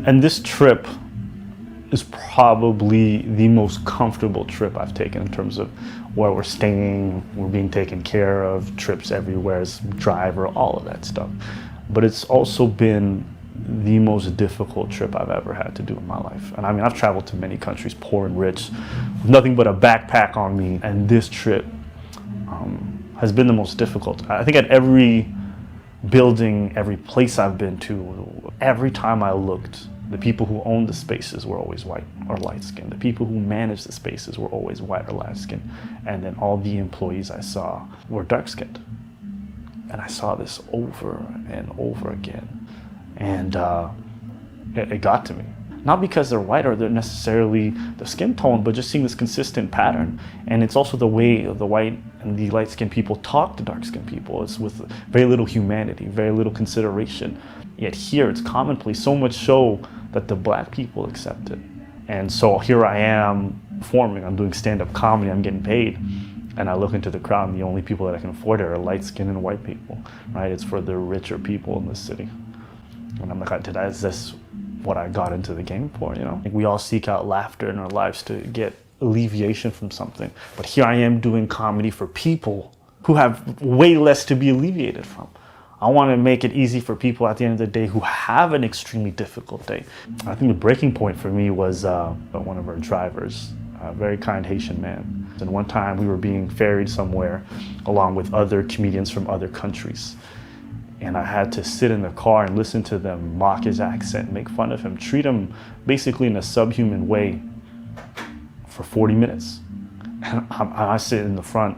And this trip is probably the most comfortable trip I've taken in terms of where we're staying, we're being taken care of, trips everywhere, as driver, all of that stuff. But it's also been the most difficult trip I've ever had to do in my life. And I mean, I've traveled to many countries, poor and rich, with nothing but a backpack on me. And this trip has been the most difficult. I think at every building, every place I've been to, every time I looked, the people who owned the spaces were always white or light-skinned. The people who managed the spaces were always white or light-skinned. And then all the employees I saw were dark-skinned. And I saw this over and over again. And it got to me. Not because they're white or they're necessarily the skin tone, but just seeing this consistent pattern. And it's also the way the white and the light-skinned people talk to dark-skinned people. It's with very little humanity, very little consideration. Yet here it's commonplace, so much so that the black people accept it. And so here I am performing, I'm doing stand-up comedy, I'm getting paid. And I look into the crowd and the only people that I can afford are light-skinned and white people, right? It's for the richer people in the city. And I'm like, is this what I got into the game for, you know? Like, we all seek out laughter in our lives to get alleviation from something. But here I am doing comedy for people who have way less to be alleviated from. I want to make it easy for people at the end of the day who have an extremely difficult day. I think the breaking point for me was one of our drivers, a very kind Haitian man. And one time we were being ferried somewhere along with other comedians from other countries. And I had to sit in the car and listen to them mock his accent, make fun of him, treat him basically in a subhuman way for 40 minutes. And I sit in the front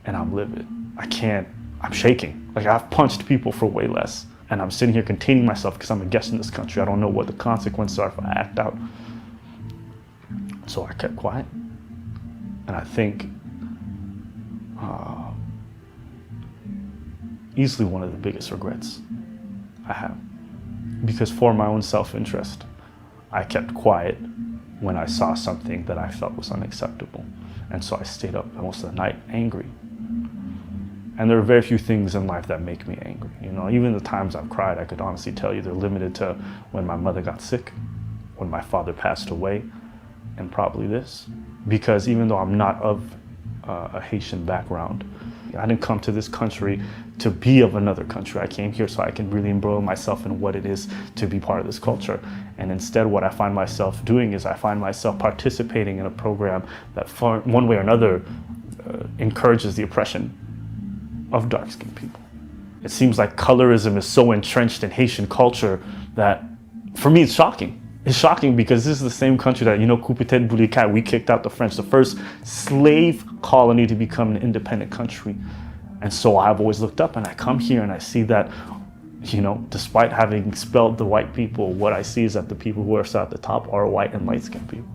and I'm livid. I'm shaking. Like, I've punched people for way less. And I'm sitting here containing myself because I'm a guest in this country. I don't know what the consequences are if I act out. So I kept quiet. And I think easily one of the biggest regrets I have. Because for my own self-interest, I kept quiet when I saw something that I felt was unacceptable. And so I stayed up most of the night angry. And there are very few things in life that make me angry. You know, even the times I've cried, I could honestly tell you they're limited to when my mother got sick, when my father passed away, and probably this. Because even though I'm not of a Haitian background, I didn't come to this country to be of another country. I came here so I can really embroil myself in what it is to be part of this culture. And instead, what I find myself doing is I find myself participating in a program that, one way or another, encourages the oppression of dark-skinned people. It seems like colorism is so entrenched in Haitian culture that, for me, it's shocking. It's shocking because this is the same country that, you know, Coupe-tête Boulikai, we kicked out the French, the first slave colony to become an independent country. And so I've always looked up and I come here and I see that, you know, despite having expelled the white people, what I see is that the people who are at the top are white and light-skinned people.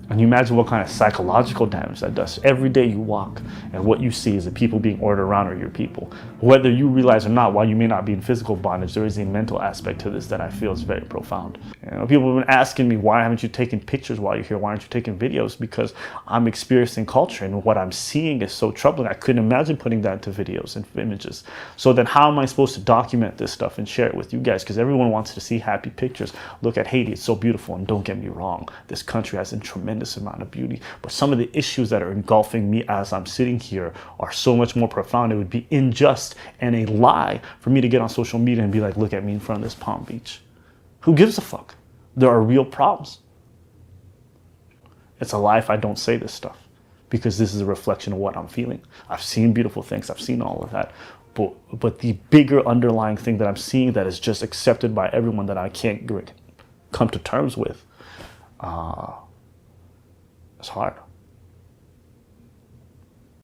And you imagine what kind of psychological damage that does. Every day you walk and what you see is the people being ordered around are your people. Whether you realize or not, while you may not be in physical bondage, there is a mental aspect to this that I feel is very profound. You know, people have been asking me, why haven't you taken pictures while you're here? Why aren't you taking videos? Because I'm experiencing culture and what I'm seeing is so troubling. I couldn't imagine putting that into videos and images. So then how am I supposed to document this stuff and share it with you guys? Because everyone wants to see happy pictures. Look at Haiti, it's so beautiful. And don't get me wrong, this country has a tremendous amount of beauty, but some of the issues that are engulfing me as I'm sitting here are so much more profound. It would be unjust and a lie for me to get on social media and be like, look at me in front of this Palm Beach. Who gives a fuck? There are real problems. It's a lie if I don't say this stuff, because this is a reflection of what I'm feeling. I've seen beautiful things, I've seen all of that, but the bigger underlying thing that I'm seeing that is just accepted by everyone that I can't come to terms with, it's hard.